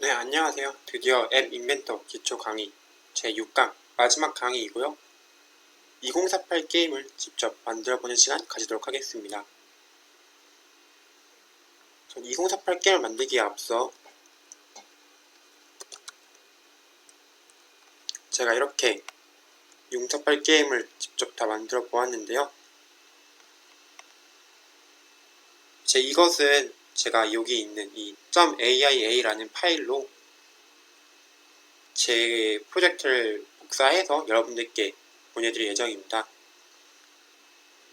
네, 안녕하세요. 드디어 앱 인벤터 기초 강의 제6강 마지막 강의이고요. 2048 게임을 직접 만들어보는 시간 가지도록 하겠습니다. 전 2048 게임을 만들기에 앞서 제가 이렇게 2048 게임을 직접 다 만들어 보았는데요. 이것은 제가 여기 있는 이 .aia라는 파일로 제 프로젝트를 복사해서 여러분들께 보내드릴 예정입니다.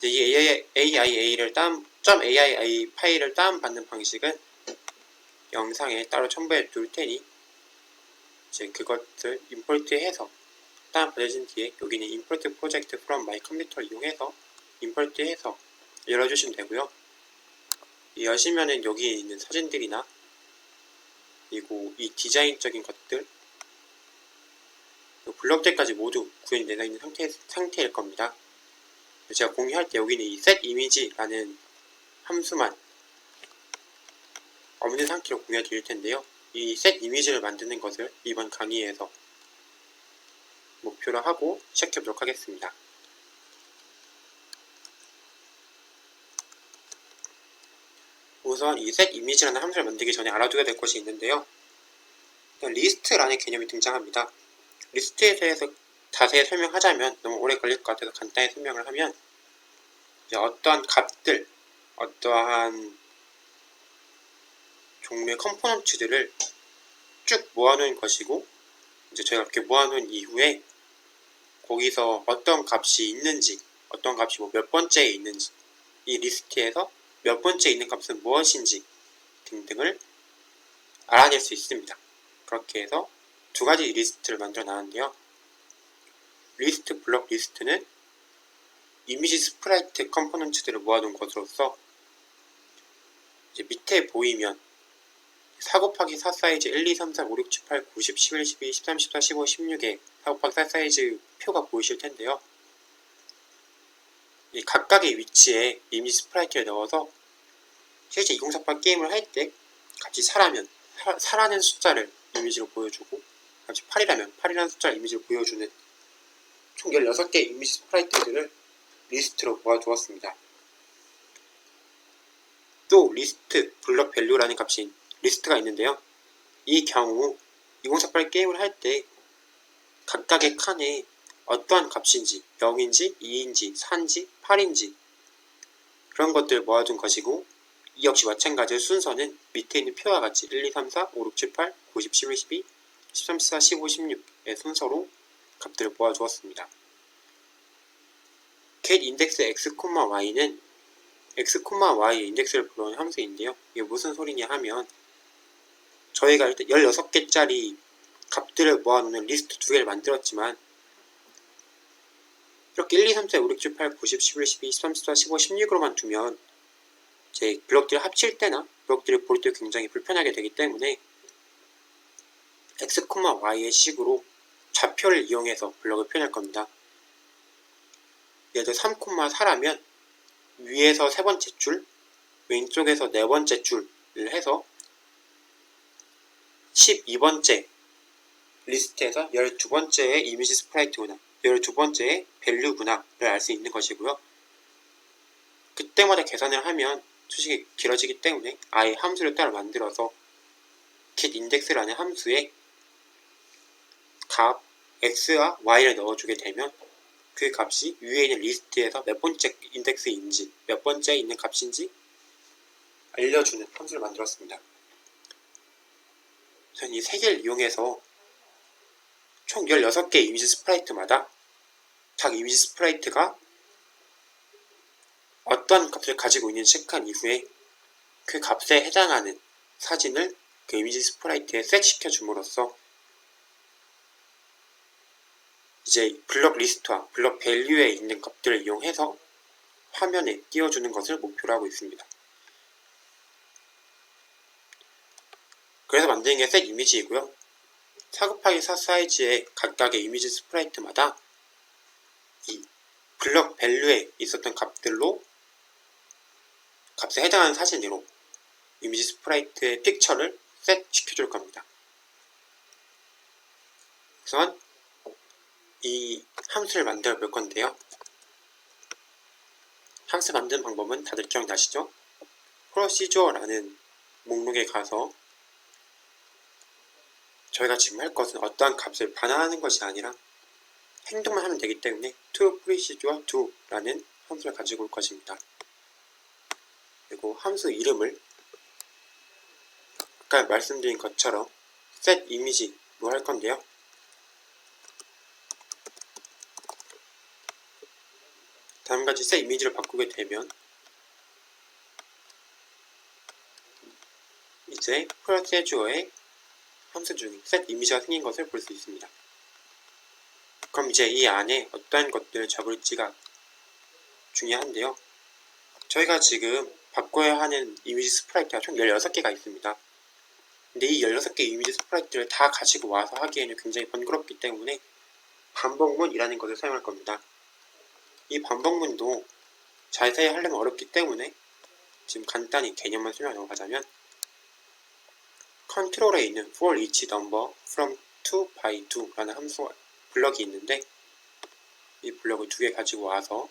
이 .aiai 파일을 다운받는 방식은 영상에 따로 첨부해 둘 테니 이제 그것을 임포트해서 다운받으신 뒤에 여기는 import project from my computer를 이용해서 임포트해서 열어주시면 되고요. 여시면은 여기에 있는 사진들이나 그리고 이 디자인적인 것들 블럭들까지 모두 구현이 되어 있는 상태일 겁니다. 제가 공유할 때 여기는 이 setImage라는 함수만 없는 상태로 공유해 드릴 텐데요. 이 setImage를 만드는 것을 이번 강의에서 목표로 하고 시작해 보도록 하겠습니다. 우선 이 setImage라는 함수를 만들기 전에 알아두게 될 것이 있는데요. 리스트라는 개념이 등장합니다. 리스트에 대해서 자세히 설명하자면 너무 오래 걸릴 것 같아서 간단히 설명을 하면 이제 어떠한 값들, 어떠한 종류의 컴포넌트들을 쭉 모아놓은 것이고 이제 저희가 이렇게 모아놓은 이후에 거기서 어떤 값이 있는지, 어떤 값이 몇 번째에 있는지, 이 리스트에서 몇 번째에 있는 값은 무엇인지 등등을 알아낼 수 있습니다. 그렇게 해서 두 가지 리스트를 만들어 놨는데요. 리스트 블록 리스트는 이미지 스프라이트 컴포넌트들을 모아둔 것으로서 이제 밑에 보이면 4 곱하기 4 사이즈 1, 2, 3, 4, 5, 6, 7, 8, 9, 10, 11, 12, 13, 14, 15, 16의 4 곱하기 4 사이즈 표가 보이실 텐데요. 이 각각의 위치에 이미지 스프라이트를 넣어서 실제 2048 게임을 할 때 값이 4라는 숫자를 이미지로 보여주고 값이 8이라면 8이라는 숫자를 이미지로 보여주는 총 16개의 이미지 스프라이트들을 리스트로 모아두었습니다. 또 리스트 블럭 밸류라는 값인 리스트가 있는데요. 이 경우 2048 게임을 할 때 각각의 칸에 어떠한 값인지 0인지 2인지 4인지 8인지 그런 것들을 모아둔 것이고 이 역시 마찬가지로 순서는 밑에 있는 표와 같이 1, 2, 3, 4, 5, 6, 7, 8, 9, 10, 11, 12, 13, 14, 15, 16의 순서로 값들을 모아주었습니다. getIndex x, y는 x, y의 인덱스를 불러오는 함수인데요. 이게 무슨 소리냐 하면 저희가 일단 16개짜리 값들을 모아놓는 리스트 2개를 만들었지만 이렇게 1, 2, 3, 4, 5, 6, 7, 8, 9, 10, 11, 12, 13, 14, 15, 16으로만 두면 제 블럭들을 합칠 때나 블럭들을 볼 때 굉장히 불편하게 되기 때문에 x, y의 식으로 좌표를 이용해서 블럭을 표현할 겁니다. 예를 들어 3, 4라면 위에서 세 번째 줄, 왼쪽에서 네 번째 줄을 해서 12번째 리스트에서 12번째의 이미지 스프라이트구나, 12번째의 밸류구나를 알 수 있는 것이고요. 그때마다 계산을 하면 수식이 길어지기 때문에 아예 함수를 따로 만들어서 getIndex라는 함수에 값 x와 y를 넣어주게 되면 그 값이 위에 있는 리스트에서 몇 번째 인덱스인지 몇 번째에 있는 값인지 알려주는 함수를 만들었습니다. 저는 이 세 개를 이용해서 총 16개의 이미지 스프라이트마다 각 이미지 스프라이트가 어떤 값을 가지고 있는지 체크한 이후에 그 값에 해당하는 사진을 그 이미지 스프라이트에 셋시켜 줌으로써 이제 블럭 리스트와 블럭 밸류에 있는 값들을 이용해서 화면에 띄워주는 것을 목표로 하고 있습니다. 그래서 만드는 게 셋 이미지이고요. 4 곱하기 4 사이즈의 각각의 이미지 스프라이트마다 이 블럭 밸류에 있었던 값들로 값에 해당하는 사진으로 이미지 스프라이트의 픽처를 셋 시켜줄 겁니다. 우선 이 함수를 만들어 볼 건데요. 함수 만드는 방법은 다들 기억나시죠? Procedure라는 목록에 가서 저희가 지금 할 것은 어떠한 값을 반환하는 것이 아니라 행동만 하면 되기 때문에 toProcedure2라는 함수를 가지고 올 것입니다. 그리고 함수 이름을 아까 말씀드린 것처럼 setImage로 할 건데요. 다음같이 setImage를 바꾸게 되면 이제 Procedure의 함수 중에 setImage가 생긴 것을 볼 수 있습니다. 그럼 이제 이 안에 어떠한 것들을 적을지가 중요한데요. 저희가 지금 바꿔야 하는 이미지 스프라이트가 총 16개가 있습니다. 근데 이 16개 이미지 스프라이트를 다 가지고 와서 하기에는 굉장히 번거롭기 때문에 반복문이라는 것을 사용할 겁니다. 이 반복문도 자세히 하려면 어렵기 때문에 지금 간단히 개념만 설명해 넘어가자면 컨트롤에 있는 for each number from 2 by 2라는 함수 블럭이 있는데 이 블럭을 2개 가지고 와서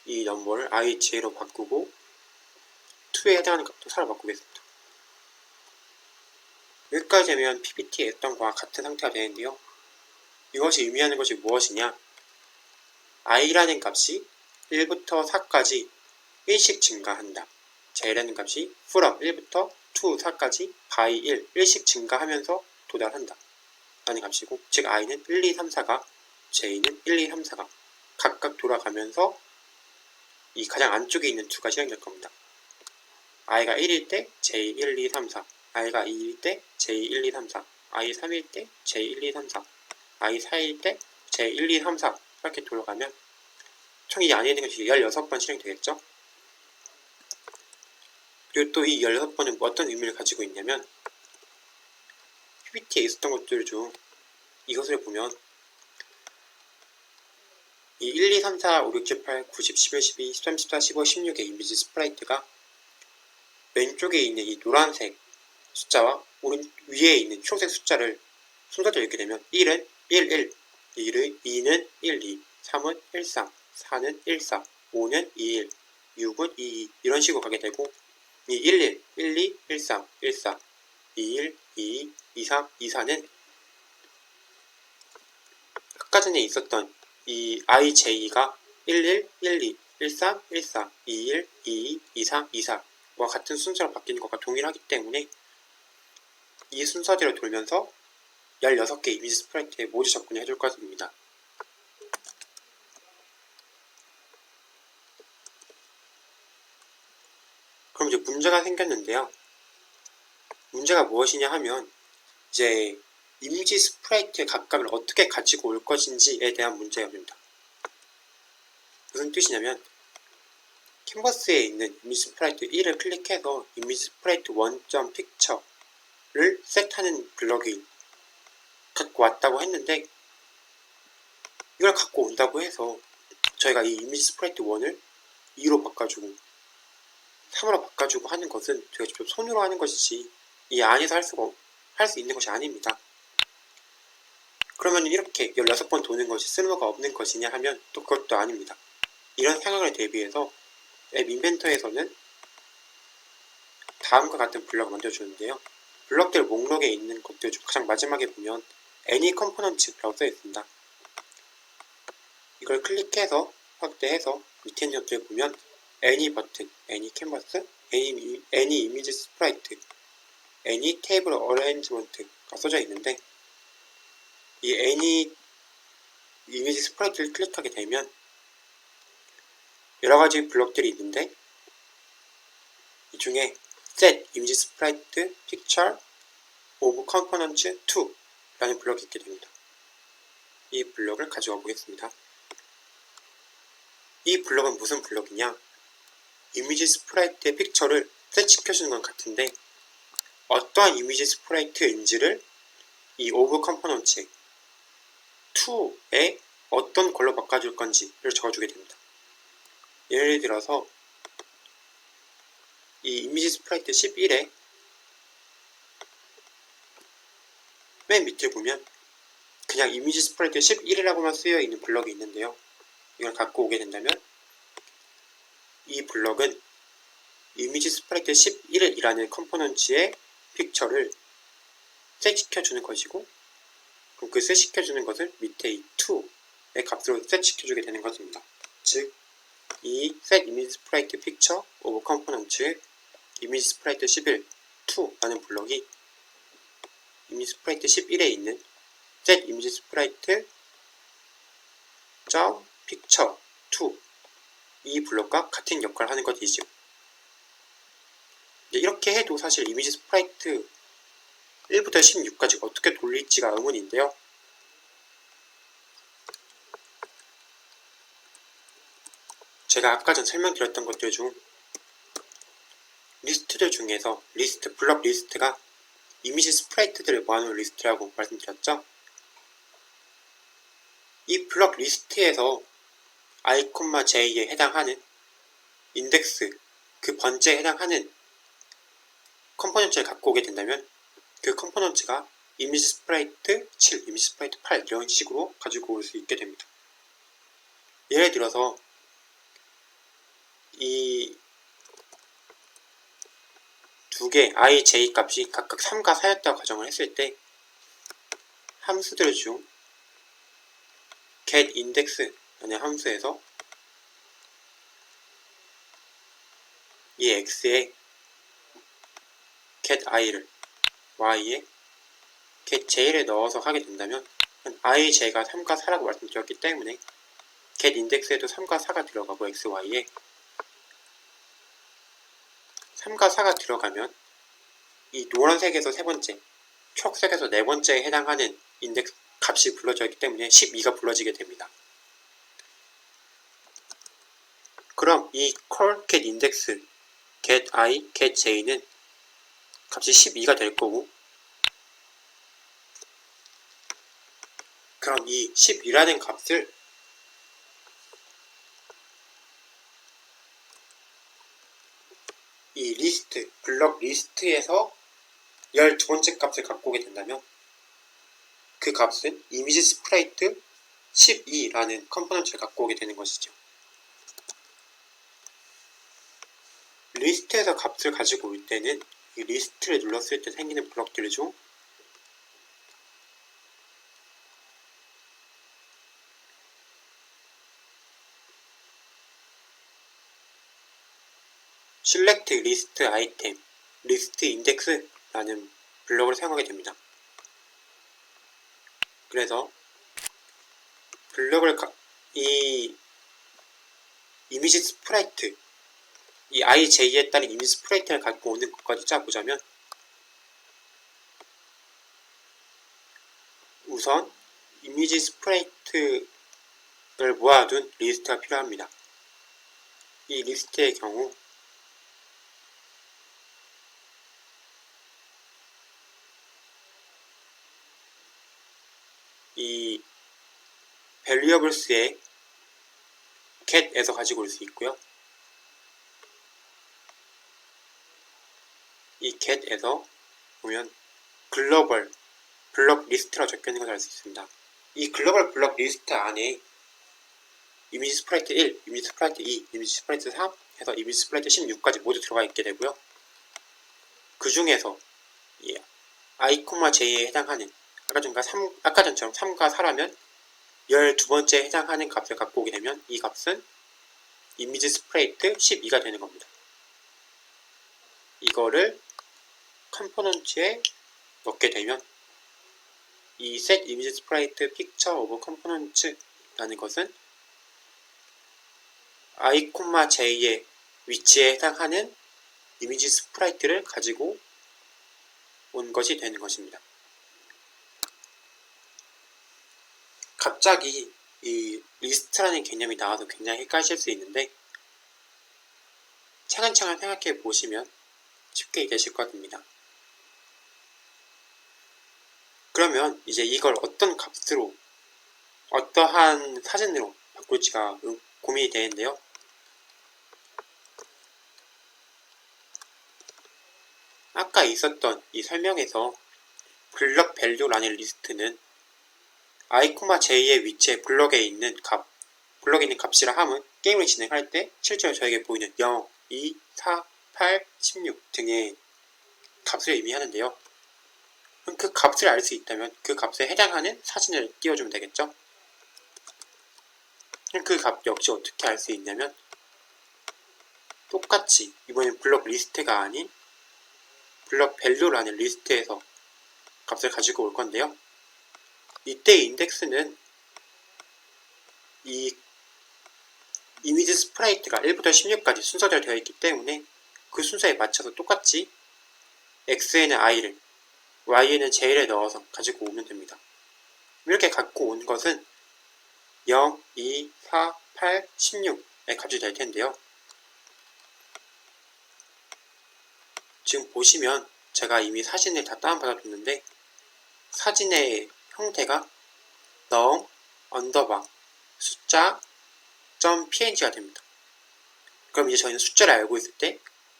이 넘버를 IJ로 바꾸고 2에 해당하는 값도 서로 바꾸겠습니다. 여기까지 하면 PPT에 했던 거와 같은 상태가 되는데요. 이것이 의미하는 것이 무엇이냐? i라는 값이 1부터 4까지 1씩 증가한다. j라는 값이 from 1부터 2, 4까지 by 1, 1씩 증가하면서 도달한다. 라는 값이고, 즉 i는 1, 2, 3, 4가, j는 1, 2, 3, 4가 각각 돌아가면서 이 가장 안쪽에 있는 2가 실행될 겁니다. i가 1일 때 j 1, 2, 3, 4, i가 2일 때 j 1, 2, 3, 4, i 3일 때 j 1, 2, 3, 4, i 4일 때 j 1, 2, 3, 4 이렇게 돌아가면 총 이 안에 있는 것이 16번 실행되겠죠? 그리고 또 이 16번은 어떤 의미를 가지고 있냐면 PPT에 있었던 것들 중 이것을 보면 이 1, 2, 3, 4, 5, 6, 7, 8, 9, 10, 11, 12, 13, 14, 15, 16의 이미지 스프라이트가 왼쪽에 있는 이 노란색 숫자와 오른 위에 있는 초록색 숫자를 순서대로 읽게 되면 1은 1, 1, 2는 1, 2, 3은 1, 3, 4는 1, 4, 5는 2, 1, 6은 2, 2 이런 식으로 가게 되고 이 1, 1, 1, 2, 1, 3, 1, 4, 2, 1, 2, 2, 3, 2, 4는 아까 전에 있었던 이 IJ가 1, 1, 1, 2, 1, 3, 1, 4, 2, 1, 2, 2, 3, 2, 4와 같은 순서로 바뀌는 것과 동일하기 때문에 이 순서대로 돌면서 16개 이미지 스프라이트에 모두 접근을 해줄 것입니다. 그럼 이제 문제가 생겼는데요. 문제가 무엇이냐 하면 이제 이미지 스프라이트의 각각을 어떻게 가지고 올 것인지에 대한 문제입니다. 무슨 뜻이냐면 캔버스에 있는 이미지 스프라이트 1을 클릭해서 이미지 스프라이트 1.picture를 셋하는 블럭이 갖고 왔다고 했는데 이걸 갖고 온다고 해서 저희가 이 이미지 스프라이트 1을 2로 바꿔주고 3으로 바꿔주고 하는 것은 저희가 직접 손으로 하는 것이지 이 안에서 할 수 있는 것이 아닙니다. 그러면 이렇게 16번 도는 것이 쓸모가 없는 것이냐 하면 또 그것도 아닙니다. 이런 상황을 대비해서 앱 인벤터에서는 다음과 같은 블럭을 만들어주는데요. 블럭들 목록에 있는 것들 중 가장 마지막에 보면 any component라고 써있습니다. 이걸 클릭해서 확대해서 밑에 있는 것들을 보면 any 버튼, any canvas, any image sprite, any table arrangement가 써져 있는데 이 any 이미지 스프라이트를 클릭하게 되면 여러가지 블럭들이 있는데 이 중에 set image sprite picture of components 2 라는 블럭이 있게 됩니다. 이 블럭을 가져와 보겠습니다. 이 블럭은 무슨 블럭이냐? 이미지 스프라이트의 픽처를 셋시켜주는 건 같은데 어떠한 이미지 스프라이트인지를 이 of components 2에 어떤 걸로 바꿔줄 건지를 적어주게 됩니다. 예를 들어서 이 이미지 스프라이트 11에 맨 밑에 보면 그냥 이미지 스프라이트 11이라고만 쓰여 있는 블럭이 있는데요. 이걸 갖고 오게 된다면 이 블럭은 이미지 스프라이트 11이라는 컴포넌트의 픽처를 셋시켜주는 것이고, 그럼 그 셋시켜주는 것을 밑에 이 2의 값으로 셋시켜주게 되는 것입니다. 즉, 이 set image sprite picture of component의 이미지 스프라이트 11 2라는 블럭이 이미지 스프라이트 11에 있는 set image sprite picture 2 이 블럭과 같은 역할을 하는 것이죠. 이렇게 해도 사실 이미지 스프라이트 1부터 16까지 어떻게 돌릴지가 의문인데요. 제가 아까 전 설명드렸던 것들 중 리스트들 중에서 블럭 리스트가 이미지 스프라이트들을 모아놓은 리스트라고 말씀드렸죠. 이 블럭 리스트에서 i, j에 해당하는 인덱스, 그 번째에 해당하는 컴포넌트를 갖고 오게 된다면 그 컴포넌트가 이미지 스프라이트 7, 이미지 스프라이트 8 이런 식으로 가지고 올 수 있게 됩니다. 예를 들어서 이 두 개 i, j 값이 각각 3과 4였다고 가정을 했을 때 함수들 중 getIndex라는 함수에서 이 x에 getI를 y에 getj를 넣어서 하게 된다면 i, j가 3과 4라고 말씀드렸기 때문에 getIndex에도 3과 4가 들어가고 x, y에 3과 4가 들어가면 이 노란색에서 세 번째, 초록색에서 네 번째에 해당하는 인덱스 값이 불러져 있기 때문에 12가 불러지게 됩니다. 그럼 이 call getIndex, getI, getj는 값이 12가 될 거고, 그럼 이 12라는 값을 이 리스트, 블럭 리스트에서 12번째 값을 갖고 오게 된다면 그 값은 이미지 스프라이트 12라는 컴포넌트를 갖고 오게 되는 것이죠. 리스트에서 값을 가지고 올 때는 이 리스트를 눌렀을 때 생기는 블럭들 중 select list item, list index라는 블럭을 사용하게 됩니다. 그래서 블럭을 이 이미지 스프라이트, 이 ij에 따른 이미지 스프라이트를 갖고 오는 것까지 짜보자면 우선 이미지 스프라이트를 모아둔 리스트가 필요합니다. 이 리스트의 경우 이 variables의 get에서 가지고 올 수 있고요. 이 get에서 보면 글로벌 블럭 리스트라고 적혀있는 것을 알 수 있습니다. 이 글로벌 블럭 리스트 안에 이미지 스프라이트 1, 이미지 스프라이트 2, 이미지 스프라이트 3 해서 이미지 스프라이트 16까지 모두 들어가 있게 되고요. 그 중에서 이 i, j에 해당하는 아까 전처럼 3과 4라면 12번째에 해당하는 값을 갖고 오게 되면 이 값은 이미지 스프라이트 12가 되는 겁니다. 이거를 컴포넌트에 넣게 되면 이 set image sprite picture of components라는 것은 i, j의 위치에 해당하는 이미지 스프라이트를 가지고 온 것이 되는 것입니다. 갑자기 이 리스트라는 개념이 나와서 굉장히 헷갈리실 수 있는데 차근차근 생각해 보시면 쉽게 이해되실 겁니다. 그러면 이제 이걸 어떤 값으로 어떠한 사진으로 바꿀지가 고민이 되는데요. 아까 있었던 이 설명에서 블럭 밸류라는 리스트는 i, j의 위치에 블럭에 있는 값이라 함은 게임을 진행할 때 실제로 저에게 보이는 0, 2, 4, 8, 16 등의 값을 의미하는데요. 그럼 그 값을 알 수 있다면 그 값에 해당하는 사진을 띄워주면 되겠죠. 그럼 그 값 역시 어떻게 알 수 있냐면 똑같이 이번엔 블럭 리스트가 아닌 블럭 밸류라는 리스트에서 값을 가지고 올 건데요. 이때 인덱스는 이 이미지 스프라이트가 1부터 16까지 순서대로 되어 있기 때문에 그 순서에 맞춰서 똑같이 x에는 i를, y에는 j를 넣어서 가지고 오면 됩니다. 이렇게 갖고 온 것은 0, 2, 4, 8, 16의 값이 될 텐데요. 지금 보시면 제가 이미 사진을 다 다운받아뒀는데 사진의 형태가 num 숫자 .png가 됩니다. 그럼 이제 저희는 숫자를 알고 있을 때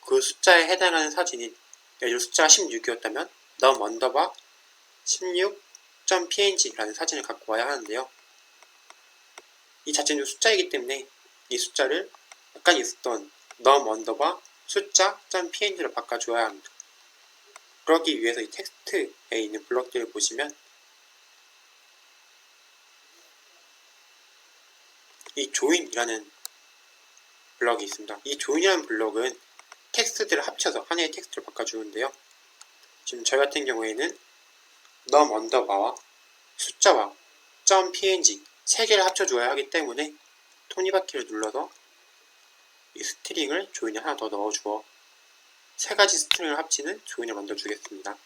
그 숫자에 해당하는 사진인 예를 들어 숫자가 16이었다면 num 16.png라는 사진을 갖고 와야 하는데요. 이 자체는 숫자이기 때문에 이 숫자를 아까 있었던 num 숫자.png로 바꿔줘야 합니다. 그러기 위해서 이 텍스트에 있는 블럭들을 보시면 이 join이라는 블럭이 있습니다. 이 join이라는 블럭은 텍스트들을 합쳐서 하나의 텍스트를 바꿔주는데요. 지금 저희 같은 경우에는 num 와 숫자와 .png 세 개를 합쳐줘야 하기 때문에 톱니바퀴를 눌러서 이 스트링을 조인에 하나 더 넣어주어 세 가지 스트링을 합치는 조인을 만들어주겠습니다.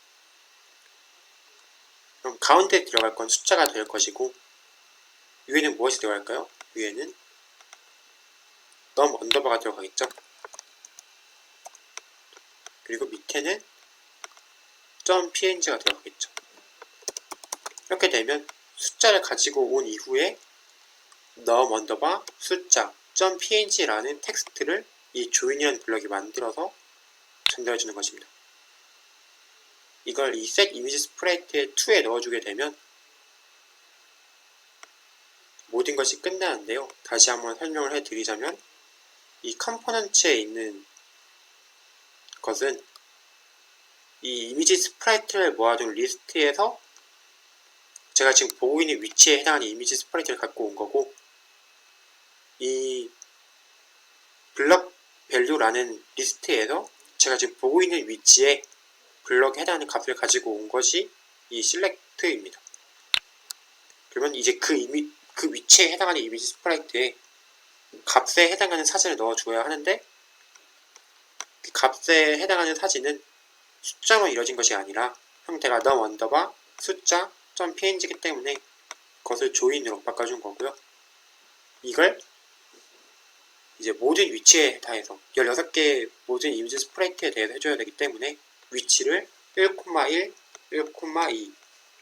그럼 가운데 들어갈 건 숫자가 될 것이고 위에는 무엇이 들어갈까요? 위에는 num 가 들어가겠죠. 그리고 밑에는 .png가 들어가겠죠. 이렇게 되면 숫자를 가지고 온 이후에 num 숫자 .png라는 텍스트를 이 join이라는 블럭이 만들어서 전달해주는 것입니다. 이걸 이 set image sprite의 2에 넣어주게 되면 모든 것이 끝나는데요. 다시 한번 설명을 해드리자면 이 컴포넌트에 있는 것은 이 이미지 스프라이트를 모아둔 리스트에서 제가 지금 보고 있는 위치에 해당하는 이미지 스프라이트를 갖고 온 거고 이 블럭 밸류라는 리스트에서 제가 지금 보고 있는 위치에 블럭에 해당하는 값을 가지고 온 것이 이 select입니다. 그러면 이제 그 위치에 해당하는 이미지 스프라이트에 값에 해당하는 사진을 넣어줘야 하는데 그 값에 해당하는 사진은 숫자로 이루어진 것이 아니라 형태가 num 숫자 .png이기 때문에 그것을 join으로 바꿔준 거고요. 이걸 이제 모든 위치에 대해서 16개의 모든 이미지 스프라이트에 대해서 해줘야 되기 때문에 위치를 1,1, 1,2,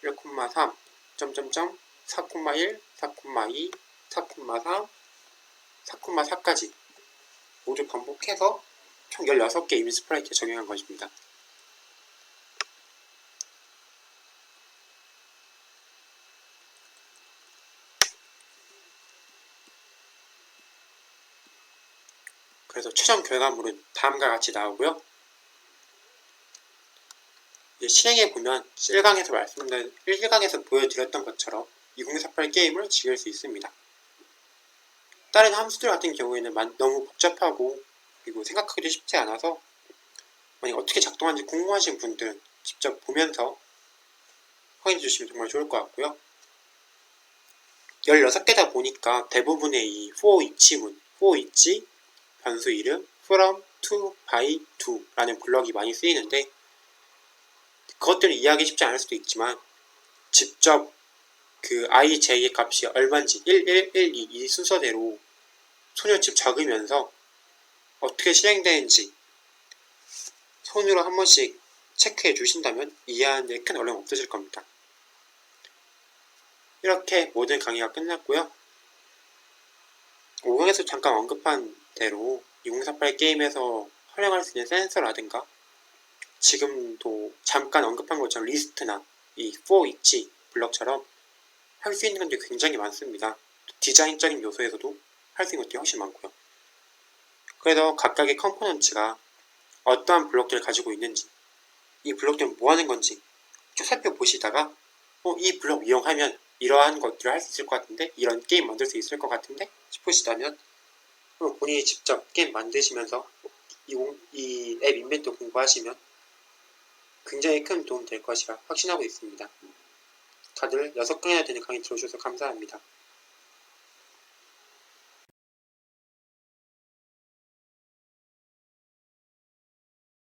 1,3, 점점점 4,1, 4,2, 4,3, 4,4까지 모두 반복해서 총 16개 이미지 스프라이트에 적용한 것입니다. 그래서 최종 결과물은 다음과 같이 나오고요. 실행해보면 1강에서 보여드렸던 것처럼 2048 게임을 즐길 수 있습니다. 다른 함수들 같은 경우에는 너무 복잡하고 그리고 생각하기도 쉽지 않아서 만약 어떻게 작동하는지 궁금하신 분들은 직접 보면서 확인해 주시면 정말 좋을 것 같고요. 16개다 보니까 대부분의 이 for each문, for each, 변수 이름, from, to, by, to 라는 블럭이 많이 쓰이는데 그것들은 이해하기 쉽지 않을 수도 있지만 직접 그 i, j의 값이 얼마인지 1, 1, 1, 2 이 순서대로 손으로 직접 적으면서 어떻게 실행되는지 손으로 한 번씩 체크해 주신다면 이해하는 데 큰 어려움 없으실 겁니다. 이렇게 모든 강의가 끝났고요. 5강에서 잠깐 언급한 대로 2048 게임에서 활용할 수 있는 센서라든가 지금도 잠깐 언급한 것처럼 리스트나 이 for each 블럭처럼 할 수 있는 것들이 굉장히 많습니다. 디자인적인 요소에서도 할 수 있는 것들이 훨씬 많고요. 그래서 각각의 컴포넌츠가 어떠한 블록들을 가지고 있는지, 이 블록들은 뭐 하는 건지 쭉 살펴보시다가 이 블록 이용하면 이러한 것들을 할 수 있을 것 같은데, 이런 게임 만들 수 있을 것 같은데 싶으시다면 본인이 직접 게임 만드시면서 이 앱 인벤트 공부하시면 굉장히 큰 도움 될 것이라 확신하고 있습니다. 다들 6강이나 되는 강의 들어주셔서 감사합니다.